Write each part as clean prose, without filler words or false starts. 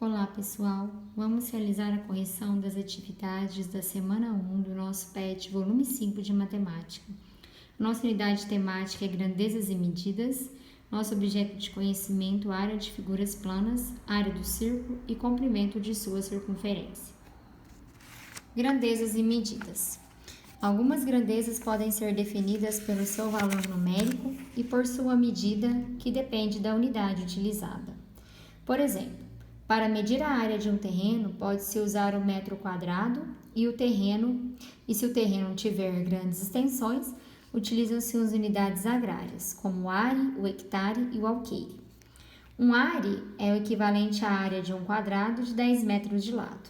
Olá pessoal, vamos realizar a correção das atividades da semana 1 do nosso PET, volume 5 de matemática. Nossa unidade temática é grandezas e medidas, nosso objeto de conhecimento, área de figuras planas, área do círculo e comprimento de sua circunferência. Grandezas e medidas. Algumas grandezas podem ser definidas pelo seu valor numérico e por sua medida, que depende da unidade utilizada. Por exemplo, para medir a área de um terreno, pode-se usar o metro quadrado e se o terreno tiver grandes extensões, utilizam-se as unidades agrárias, como o are, o hectare e o alqueire. Um are é o equivalente à área de um quadrado de 10 metros de lado.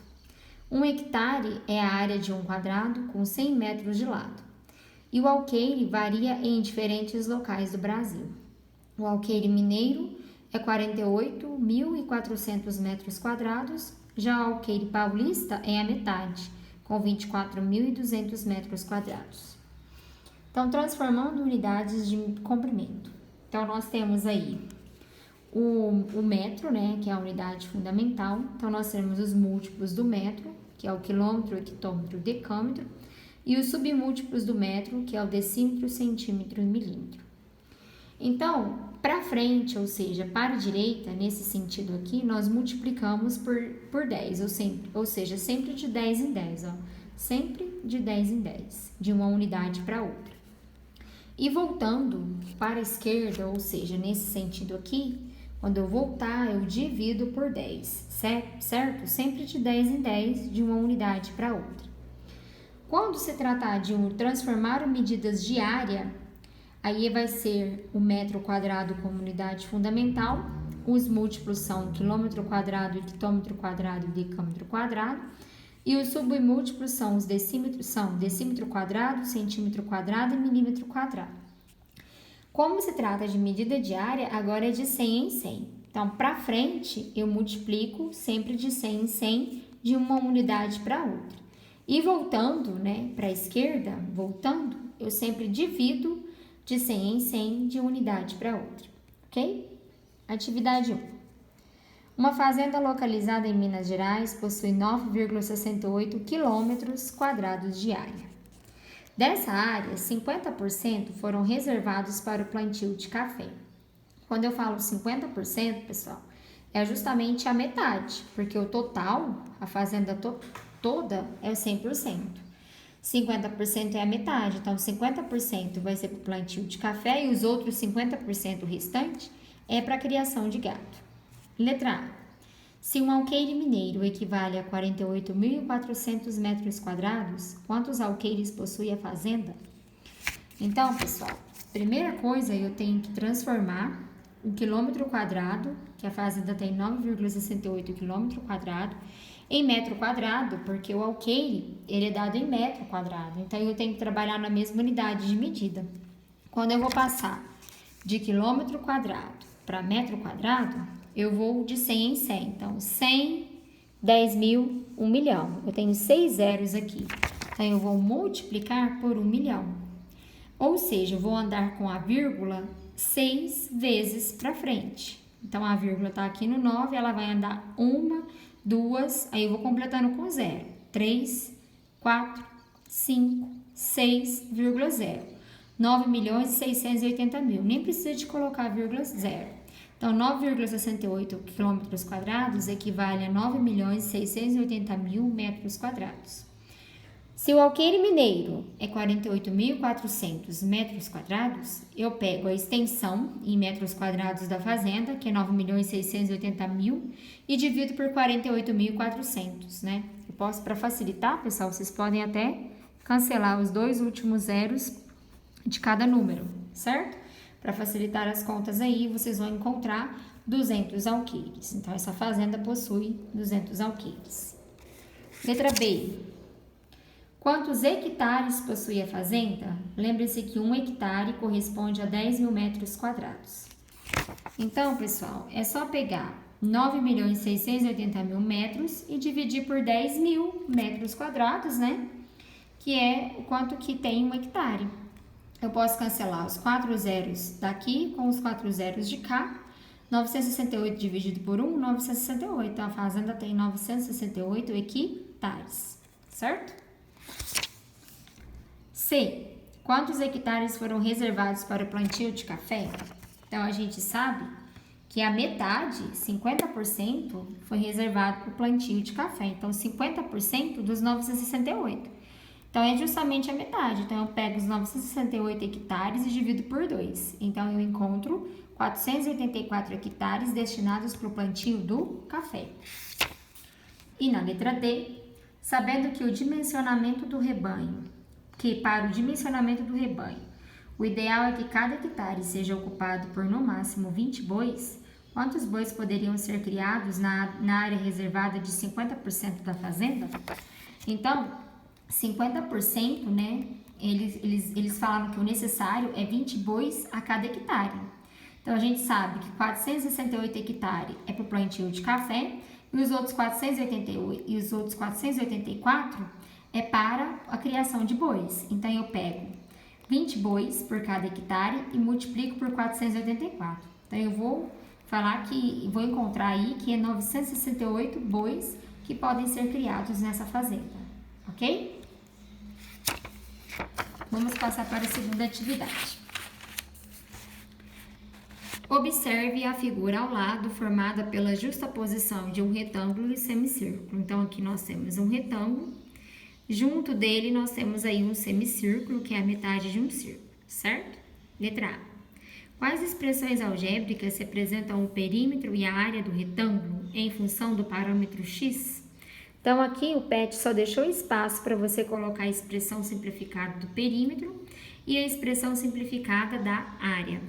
Um hectare é a área de um quadrado com 100 metros de lado. E o alqueire varia em diferentes locais do Brasil. O alqueire mineiro é 48.400 metros quadrados, já o alqueire paulista é a metade, com 24.200 metros quadrados. Então, transformando unidades de comprimento. Então, nós temos aí o metro, né, que é a unidade fundamental. Então, nós temos os múltiplos do metro, que é o quilômetro, hectômetro, decâmetro, e os submúltiplos do metro, que é o decímetro, centímetro e milímetro. Então, para frente, ou seja, para a direita, nesse sentido aqui, nós multiplicamos por 10, ou seja, sempre de 10 em 10, ó, sempre de 10 em 10, de uma unidade para outra. E voltando para a esquerda, ou seja, nesse sentido aqui, quando eu voltar, eu divido por 10, certo? Sempre de 10 em 10, de uma unidade para outra. Quando se tratar de transformar medidas de área, aí vai ser o metro quadrado como unidade fundamental, os múltiplos são quilômetro quadrado, hectômetro quadrado e decâmetro quadrado, e os submúltiplos são os decímetro quadrado, centímetro quadrado e milímetro quadrado. Como se trata de medida de área, agora é de 100 em 100. Então, para frente, eu multiplico sempre de 100 em 100 de uma unidade para outra. E voltando, né, para a esquerda, eu sempre divido de 100 em 100 de unidade para outra, ok? Atividade 1. Uma fazenda localizada em Minas Gerais possui 9,68 quilômetros quadrados de área. Dessa área, 50% foram reservados para o plantio de café. Quando eu falo 50%, pessoal, é justamente a metade, porque o total, a fazenda toda é 100%. 50% é a metade, então 50% vai ser para o plantio de café e os outros 50% restante é para a criação de gado. Letra A. Se um alqueire mineiro equivale a 48.400 metros quadrados, quantos alqueires possui a fazenda? Então, pessoal, primeira coisa eu tenho que transformar o quilômetro quadrado, que a fazenda tem 9,68 quilômetro quadrado, em metro quadrado, porque o alqueire ele é dado em metro quadrado, então eu tenho que trabalhar na mesma unidade de medida. Quando eu vou passar de quilômetro quadrado para metro quadrado, eu vou de 100 em 100, então 100, 10 mil, 1 milhão, eu tenho 6 zeros aqui, então eu vou multiplicar por 1 milhão, ou seja, eu vou andar com a vírgula 6 vezes para frente, então a vírgula está aqui no 9, ela vai andar 1, 2, aí eu vou completando com 0, 3, 4, 5, 6,0, 9 milhões e 680 mil, nem precisa de colocar vírgula 0. Então, 9,68 quilômetros quadrados equivale a 9 milhões e 680 mil metros quadrados. Se o alqueire mineiro é 48.400 metros quadrados, eu pego a extensão em metros quadrados da fazenda, que é 9 milhões e 680 mil, e divido por 48.400, né? Eu posso, para facilitar, pessoal, vocês podem até cancelar os dois últimos zeros de cada número, certo? Para facilitar as contas aí, vocês vão encontrar 200 alqueires. Então, essa fazenda possui 200 alqueires. Letra B. Quantos hectares possui a fazenda? Lembre-se que 1 hectare corresponde a 10 mil metros quadrados. Então, pessoal, é só pegar 9 milhões e 680 mil metros e dividir por 10 mil metros quadrados, né? Que é o quanto que tem 1 hectare. Eu posso cancelar os 4 zeros daqui com os 4 zeros de cá. 968 dividido por 1, 968. Então, a fazenda tem 968 hectares, certo? C. Quantos hectares foram reservados para o plantio de café? Então, a gente sabe que a metade, 50%, foi reservado para o plantio de café. Então, 50% dos 968. Então, é justamente a metade. Então, eu pego os 968 hectares e divido por 2. Então, eu encontro 484 hectares destinados para o plantio do café. E na letra D, sabendo que para o dimensionamento do rebanho, o ideal é que cada hectare seja ocupado por no máximo 20 bois, quantos bois poderiam ser criados na área reservada de 50% da fazenda? Então, 50%, né, eles falaram que o necessário é 20 bois a cada hectare. Então, a gente sabe que 468 hectares é para o plantio de café e os outros 484 é para a criação de bois. Então, eu pego 20 bois por cada hectare e multiplico por 484. Então, eu vou encontrar aí que é 968 bois que podem ser criados nessa fazenda, ok? Vamos passar para a segunda atividade. Observe a figura ao lado formada pela justaposição de um retângulo e semicírculo. Então, aqui nós temos um retângulo, junto dele nós temos aí um semicírculo, que é a metade de um círculo, certo? Letra A. Quais expressões algébricas representam o perímetro e a área do retângulo em função do parâmetro x? Então, aqui o PET só deixou espaço para você colocar a expressão simplificada do perímetro e a expressão simplificada da área.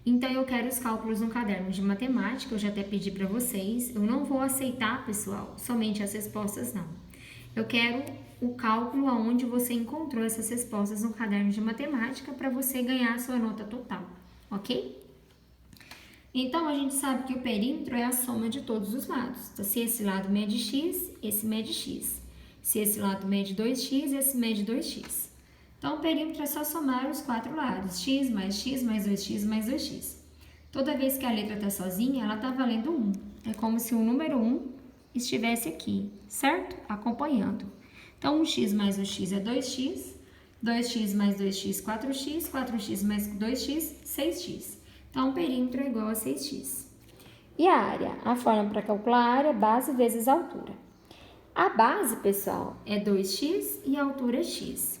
Então, eu quero os cálculos no caderno de matemática, eu já até pedi para vocês. Eu não vou aceitar, pessoal, somente as respostas, não. Eu quero o cálculo aonde você encontrou essas respostas no caderno de matemática para você ganhar a sua nota total, ok? Então, a gente sabe que o perímetro é a soma de todos os lados. Então, se esse lado mede x, esse mede x. Se esse lado mede 2x, esse mede 2x. Então, o perímetro é só somar os 4 lados, x mais 2x mais 2x. Toda vez que a letra está sozinha, ela está valendo 1. É como se o número 1 estivesse aqui, certo? Acompanhando. Então, 1x mais 1x é 2x, 2x mais 2x, 4x, 4x mais 2x, 6x. Então, o perímetro é igual a 6x. E a área? A forma para calcular a área é base vezes altura. A base, pessoal, é 2x e a altura é x.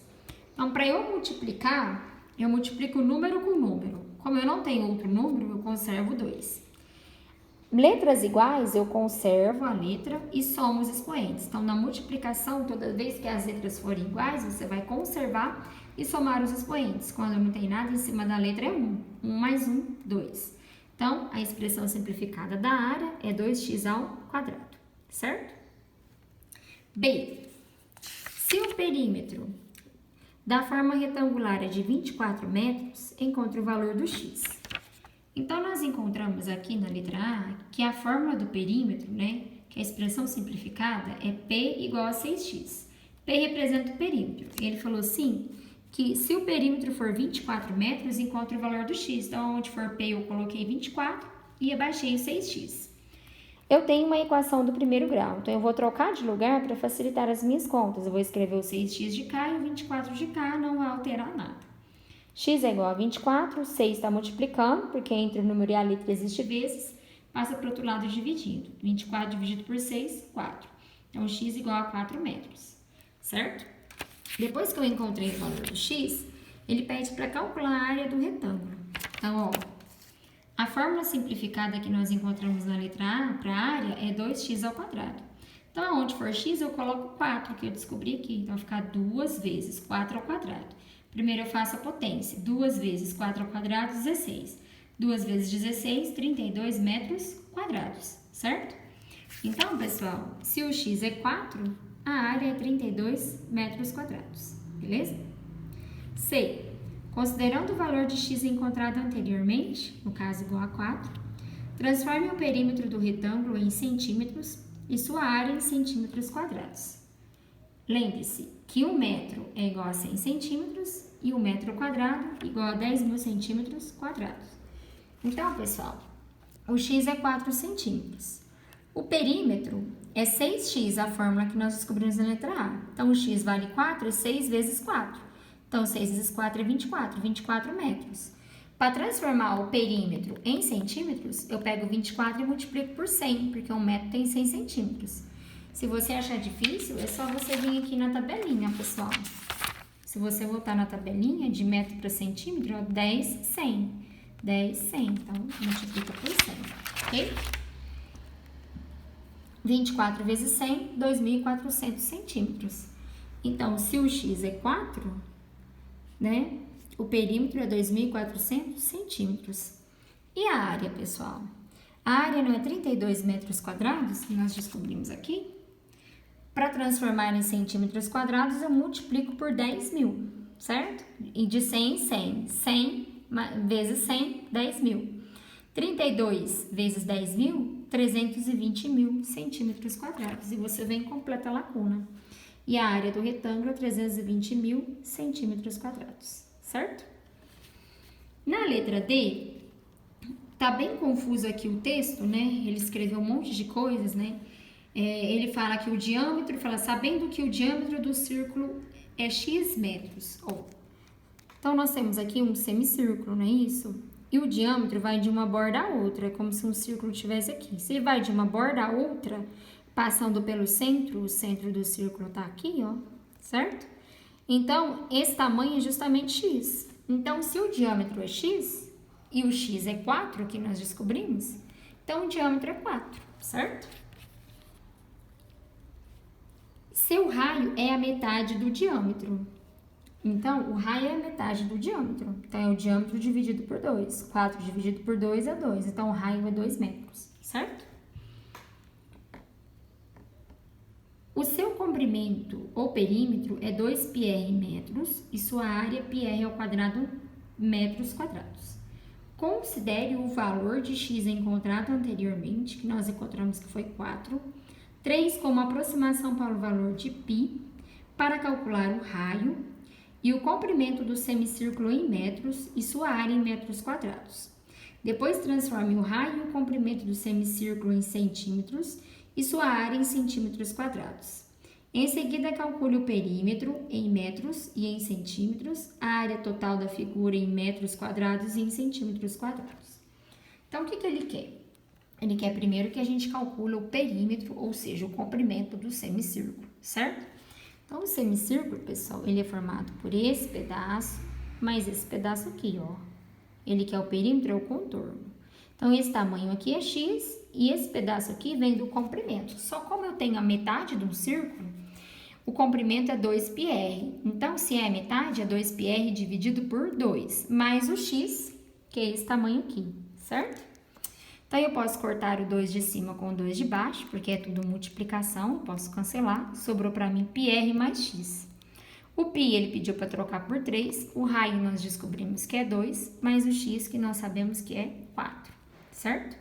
Então, para eu multiplicar, eu multiplico número com número. Como eu não tenho outro número, eu conservo 2. Letras iguais, eu conservo a letra e somo os expoentes. Então, na multiplicação, toda vez que as letras forem iguais, você vai conservar e somar os expoentes. Quando não tem nada em cima da letra, é 1. 1 mais 1, 2. Então, a expressão simplificada da área é 2x ao quadrado, certo? B. Se o perímetro da forma retangular é de 24 metros, encontre o valor do x. Então, nós encontramos aqui na letra A que a fórmula do perímetro, né, que a expressão simplificada é P igual a 6x. P representa o perímetro. Ele falou assim, que se o perímetro for 24 metros, encontre o valor do x. Então, onde for P, eu coloquei 24 e abaixei o 6x. Eu tenho uma equação do primeiro grau, então eu vou trocar de lugar para facilitar as minhas contas. Eu vou escrever o 6x de cá e o 24 de cá, não vai alterar nada. X é igual a 24, 6 está multiplicando, porque entre o número e a letra existe vezes, passa para o outro lado dividindo. 24 dividido por 6, 4. Então, x igual a 4 metros, certo? Depois que eu encontrei o valor do x, ele pede para calcular a área do retângulo. Então, ó, a fórmula simplificada que nós encontramos na letra A para a área é 2x ao quadrado. Então, onde for x, eu coloco 4, que eu descobri aqui. Então, vai ficar 2 vezes 4 ao quadrado. Primeiro eu faço a potência. 2 vezes 4 ao quadrado, 16. 2 vezes 16, 32 metros quadrados, certo? Então, pessoal, se o x é 4, a área é 32 metros quadrados, beleza? C. Considerando o valor de x encontrado anteriormente, no caso igual a 4, transforme o perímetro do retângulo em centímetros e sua área em centímetros quadrados. Lembre-se que 1 metro é igual a 100 centímetros e 1 metro quadrado igual a 10.000 centímetros quadrados. Então, pessoal, o x é 4 centímetros. O perímetro é 6x, a fórmula que nós descobrimos na letra A. Então, o x vale 4, é 6 vezes 4. Então, 6 vezes 4 é 24 metros. Para transformar o perímetro em centímetros, eu pego 24 e multiplico por 100, porque 1 metro tem 100 centímetros. Se você achar difícil, é só você vir aqui na tabelinha, pessoal. Se você voltar na tabelinha de metro para centímetro, ó, 10, 100. 10, 100. Então, multiplica por 100, ok? 24 vezes 100, 2.400 centímetros. Então, se o x é 4, né? O perímetro é 2.400 centímetros. E a área, pessoal? A área não é 32 metros quadrados, que nós descobrimos aqui? Para transformar em centímetros quadrados, eu multiplico por 10.000, certo? E de 100 em 100. 100 vezes 100, 10.000. 32 vezes 10.000, 320.000 centímetros quadrados. E você vem e completa a lacuna. E a área do retângulo é 320.000 centímetros quadrados, certo? Na letra D, tá bem confuso aqui o texto, né? Ele escreveu um monte de coisas, né? Ele fala que o diâmetro, sabendo que o diâmetro do círculo é x metros. Então, nós temos aqui um semicírculo, não é isso? E o diâmetro vai de uma borda a outra, é como se um círculo estivesse aqui. Se ele vai de uma borda a outra, passando pelo centro, o centro do círculo tá aqui, ó, certo? Então, esse tamanho é justamente x. Então, se o diâmetro é x e o x é 4, que nós descobrimos, então o diâmetro é 4, certo? Seu raio é a metade do diâmetro. Então, o raio é a metade do diâmetro. Então, é o diâmetro dividido por 2. 4 dividido por 2 é 2. Então, o raio é 2 metros, certo? O seu comprimento ou perímetro é 2πr metros e sua área πr ao quadrado metros quadrados. Considere o valor de x encontrado anteriormente, que nós encontramos que foi 4, 3 como aproximação para o valor de π, para calcular o raio e o comprimento do semicírculo em metros e sua área em metros quadrados. Depois transforme o raio e o comprimento do semicírculo em centímetros e sua área em centímetros quadrados. Em seguida, calcule o perímetro em metros e em centímetros, a área total da figura em metros quadrados e em centímetros quadrados. Então, o que ele quer? Ele quer primeiro que a gente calcule o perímetro, ou seja, o comprimento do semicírculo, certo? Então, o semicírculo, pessoal, ele é formado por esse pedaço, mais esse pedaço aqui, ó. Ele quer o perímetro, é o contorno. Então, esse tamanho aqui é x e esse pedaço aqui vem do comprimento. Só como eu tenho a metade de um círculo, o comprimento é 2πr. Então, se é a metade, é 2πr dividido por 2, mais o x, que é esse tamanho aqui, certo? Então, eu posso cortar o 2 de cima com o 2 de baixo, porque é tudo multiplicação, eu posso cancelar. Sobrou para mim πr mais x. O π ele pediu para trocar por 3, o raio nós descobrimos que é 2, mais o x que nós sabemos que é 4, certo?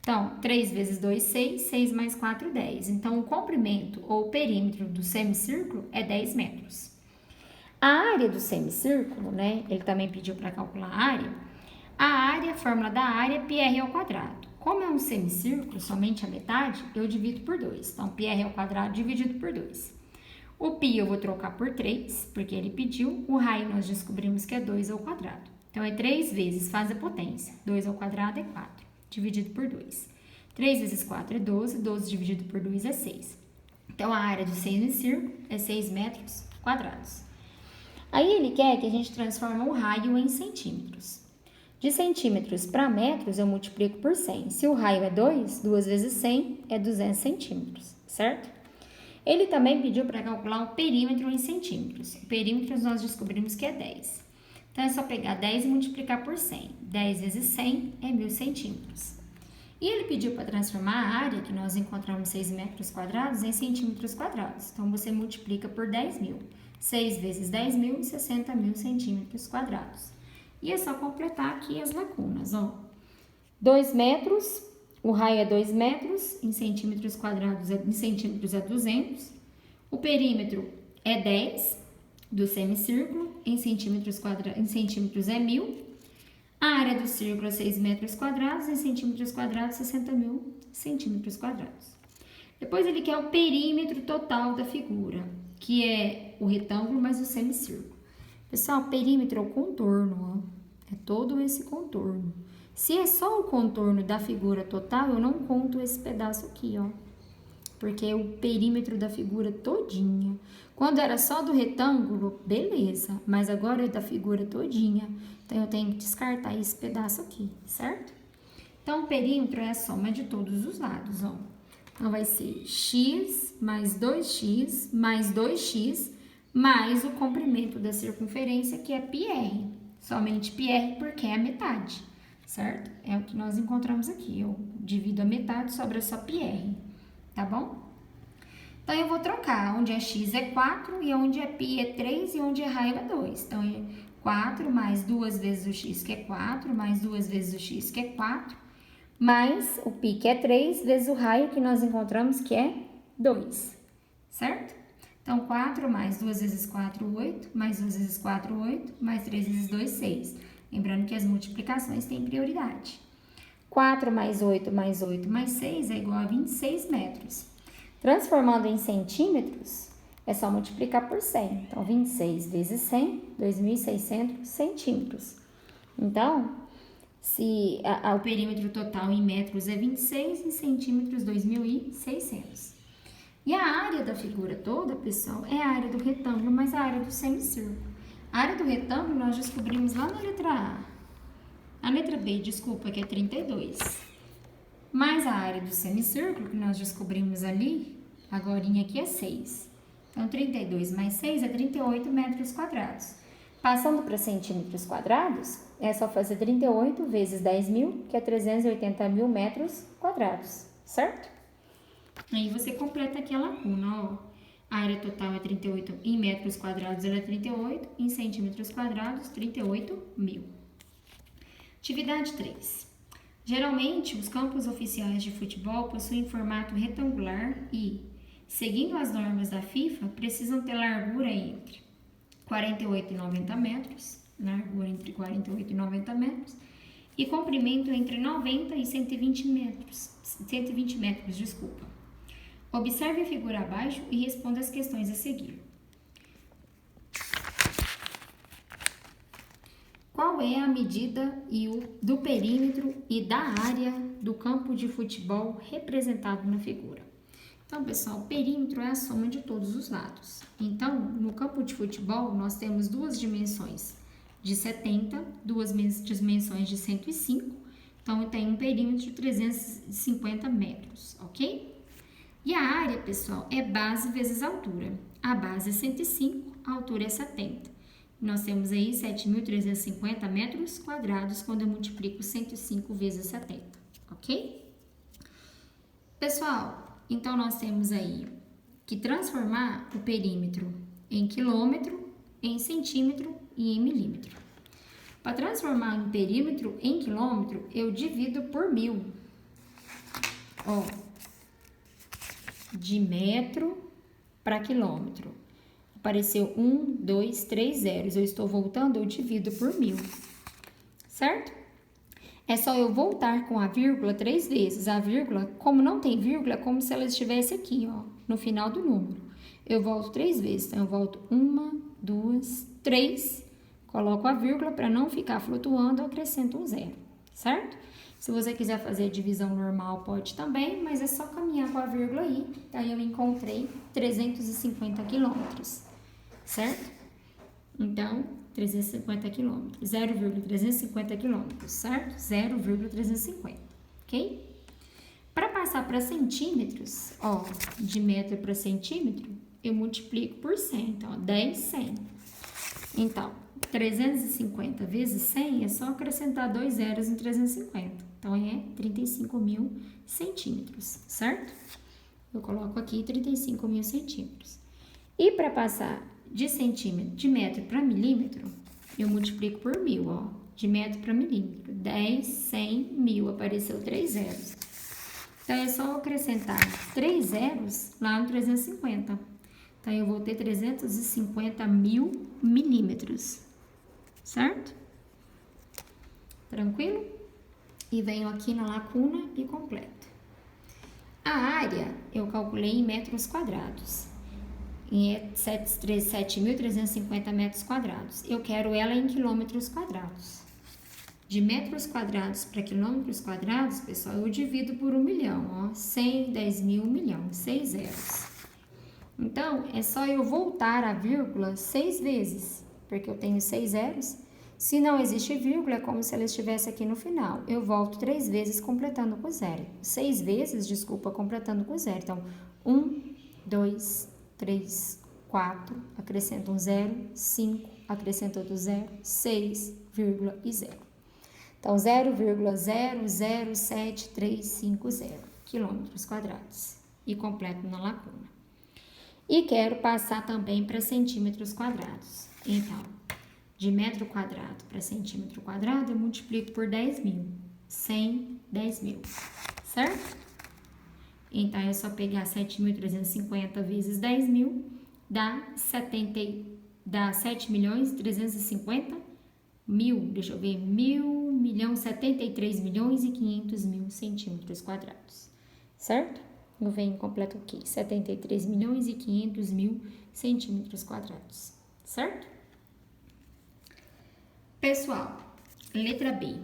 Então, 3 vezes 2, 6, 6 mais 4, 10. Então, o comprimento ou o perímetro do semicírculo é 10 metros. A área do semicírculo, né, ele também pediu para calcular a área. A fórmula da área é πr ao quadrado. Como é um semicírculo, somente a metade, eu divido por 2. Então, πr ao quadrado dividido por 2. O π eu vou trocar por 3, porque ele pediu. O raio nós descobrimos que é 2 ao quadrado. Então, é 3 vezes, faz a potência. 2 ao quadrado é 4, dividido por 2. 3 vezes 4 é 12, 12 dividido por 2 é 6. Então, a área do semicírculo é 6 metros quadrados. Aí, ele quer que a gente transforme o raio em centímetros. De centímetros para metros, eu multiplico por 100. Se o raio é 2, 2 vezes 100 é 200 centímetros, certo? Ele também pediu para calcular o perímetro em centímetros. O perímetro nós descobrimos que é 10. Então, é só pegar 10 e multiplicar por 100. 10 vezes 100 é 1.000 centímetros. E ele pediu para transformar a área, que nós encontramos 6 metros quadrados, em centímetros quadrados. Então, você multiplica por 10.000. 6 vezes 10.000, 60.000 centímetros quadrados. E é só completar aqui as lacunas, ó. 2 metros, o raio é 2 metros, em centímetros quadrados, em centímetros é 200. O perímetro é 10 do semicírculo, em centímetros é 1.000. A área do círculo é 6 metros quadrados, em centímetros quadrados, 60.000 centímetros quadrados. Depois ele quer o perímetro total da figura, que é o retângulo mais o semicírculo. Pessoal, perímetro é o contorno, ó. É todo esse contorno. Se é só o contorno da figura total, eu não conto esse pedaço aqui, ó. Porque é o perímetro da figura todinha. Quando era só do retângulo, beleza. Mas agora é da figura todinha. Então, eu tenho que descartar esse pedaço aqui, certo? Então, o perímetro é a soma de todos os lados, ó. Então, vai ser x mais 2x mais 2x mais o comprimento da circunferência, que é πr. Somente πr porque é a metade, certo? É o que nós encontramos aqui. Eu divido a metade, sobra só πr, tá bom? Então, eu vou trocar. Onde é x é 4, e onde é π é 3, e onde é raio é 2. Então, é 4 mais 2 vezes o x, que é 4, mais 2 vezes o x, que é 4, mais o π, que é 3, vezes o raio que nós encontramos, que é 2, certo? Então, 4 mais 2 vezes 4, 8, mais 2 vezes 4, 8, mais 3 vezes 2, 6. Lembrando que as multiplicações têm prioridade. 4 mais 8 mais 8 mais 6 é igual a 26 metros. Transformando em centímetros, é só multiplicar por 100. Então, 26 vezes 100, 2.600 centímetros. Então, se o perímetro total em metros é 26, em centímetros 2.600. E a área da figura toda, pessoal, é a área do retângulo, mas a área do semicírculo. A área do retângulo nós descobrimos lá na letra A. A letra B, desculpa, que é 32. Mais a área do semicírculo, que nós descobrimos ali, agorinha aqui é 6. Então, 32 mais 6 é 38 metros quadrados. Passando para centímetros quadrados, é só fazer 38 vezes 10.000, que é 380.000 metros quadrados, certo? Aí você completa aqui a lacuna, ó. A área total é 38 em metros quadrados, ela é 38, em centímetros quadrados, 38.000. Atividade 3. Geralmente, os campos oficiais de futebol possuem formato retangular e, seguindo as normas da FIFA, precisam ter largura entre 48 e 90 metros, largura entre 48 e 90 metros, e comprimento entre 90 e 120 metros, desculpa. Observe a figura abaixo e responda as questões a seguir. Qual é a medida do perímetro e da área do campo de futebol representado na figura? Então, pessoal, o perímetro é a soma de todos os lados. Então, no campo de futebol, nós temos duas dimensões de 70, duas dimensões de 105. Então, tem um perímetro de 350 metros, ok? E a área, pessoal, é base vezes altura. A base é 105, a altura é 70. Nós temos aí 7.350 metros quadrados quando eu multiplico 105 vezes 70, ok? Pessoal, então nós temos aí que transformar o perímetro em quilômetro, em centímetro e em milímetro. Para transformar um perímetro em quilômetro, eu divido por 1.000. Ó, de metro para quilômetro. Apareceu 1, 2, 3 zeros. Eu estou voltando, eu divido por 1.000. Certo? É só eu voltar com a vírgula 3 vezes. A vírgula, como não tem vírgula, é como se ela estivesse aqui, ó, no final do número. Eu volto 3 vezes. Então, eu volto 1, 2, 3. Coloco a vírgula para não ficar flutuando, eu acrescento um zero. Certo? Se você quiser fazer a divisão normal, pode também, mas é só caminhar com a vírgula aí. Daí eu encontrei 350 quilômetros, certo? Então, 350 quilômetros, 0,350 quilômetros, certo? 0,350, ok? Para passar para centímetros, ó, de metro para centímetro, eu multiplico por 100, então, 10, 100. Então, 350 vezes 100 é só acrescentar 2 zeros em 350. Então, é 35.000 centímetros, certo? Eu coloco aqui 35.000 centímetros. E para passar de metro para milímetro, eu multiplico por 1.000, ó. De metro para milímetro. 10, 100, 1.000. Apareceu 3 zeros. Então, é só acrescentar 3 zeros lá no 350. Então, eu vou ter 350.000 milímetros, certo? Tranquilo? E venho aqui na lacuna e completo. A área eu calculei em metros quadrados. E é 7.350 metros quadrados. Eu quero ela em quilômetros quadrados. De metros quadrados para quilômetros quadrados, pessoal, eu divido por 1 milhão, ó. 100, 10 mil, 1 milhão, 6 zeros. Então, é só eu voltar a vírgula 6 vezes, porque eu tenho 6 zeros. Se não existe vírgula, é como se ela estivesse aqui no final. Eu volto 3 vezes completando com zero. 6 vezes, desculpa, completando com zero. Então, 1, 2, 3, 4, acrescento um zero, 5, acrescento outro zero, 6, vírgula e zero. Então, 0,00730 quilômetros quadrados. E completo na lacuna. E quero passar também para centímetros quadrados. Então, de metro quadrado para centímetro quadrado, eu multiplico por 10 mil. 100, 10 mil. Certo? Então, é só pegar 7.350 vezes 10 mil, dá 7.350.000, deixa eu ver, 1.073.500.000 centímetros quadrados. Certo? Eu venho completo aqui, 73.500.000 centímetros quadrados. Certo? Pessoal, letra B.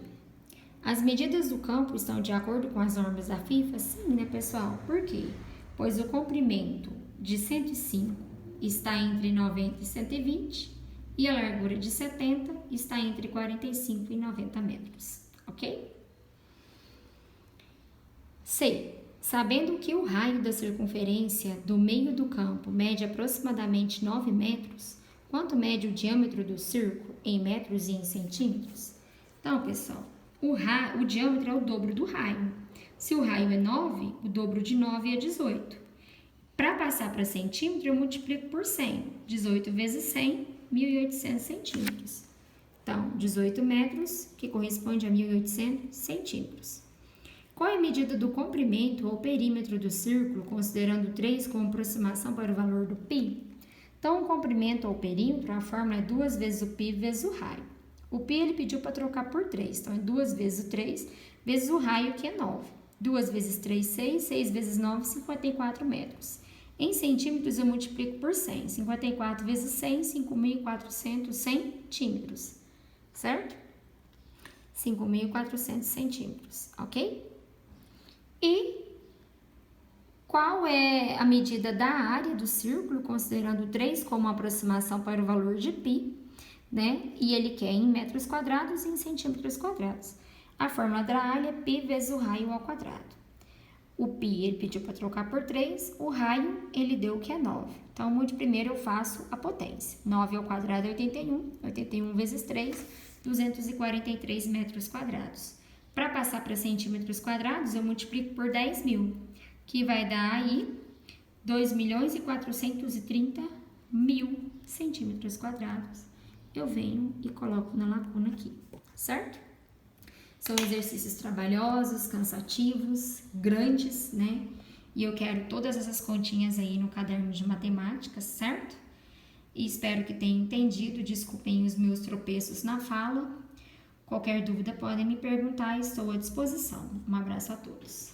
As medidas do campo estão de acordo com as normas da FIFA? Sim, né, pessoal? Por quê? Pois o comprimento de 105 está entre 90 e 120 e a largura de 70 está entre 45 e 90 metros, ok? C. Sabendo que o raio da circunferência do meio do campo mede aproximadamente 9 metros, quanto mede o diâmetro do círculo em metros e em centímetros? Então, pessoal, o diâmetro é o dobro do raio. Se o raio é 9, o dobro de 9 é 18. Para passar para centímetro, eu multiplico por 100. 18 vezes 100, 1.800 centímetros. Então, 18 metros, que corresponde a 1.800 centímetros. Qual é a medida do comprimento ou perímetro do círculo, considerando 3 como aproximação para o valor do π? Então, o comprimento ou perímetro, a fórmula é 2 vezes o π vezes o raio. O π ele pediu para trocar por 3, então é 2 vezes o 3 vezes o raio, que é 9. 2 vezes 3, 6, 6 vezes 9, 54 metros. Em centímetros, eu multiplico por 100. 54 vezes 100, 5.400 centímetros, certo? 5.400 centímetros, ok? E qual é a medida da área do círculo, considerando 3 como aproximação para o valor de π, né? E ele quer em metros quadrados e em centímetros quadrados. A fórmula da área é π vezes o raio ao quadrado. O π ele pediu para trocar por 3, o raio ele deu que é 9. Então, muito primeiro eu faço a potência. 9 ao quadrado é 81, 81 vezes 3, 243 metros quadrados. Para passar para centímetros quadrados, eu multiplico por 10 mil, que vai dar aí 2.430.000 centímetros quadrados. Eu venho e coloco na lacuna aqui, certo? São exercícios trabalhosos, cansativos, grandes, né? E eu quero todas essas continhas aí no caderno de matemática, certo? E espero que tenham entendido. Desculpem os meus tropeços na fala. Qualquer dúvida podem me perguntar, estou à disposição. Um abraço a todos.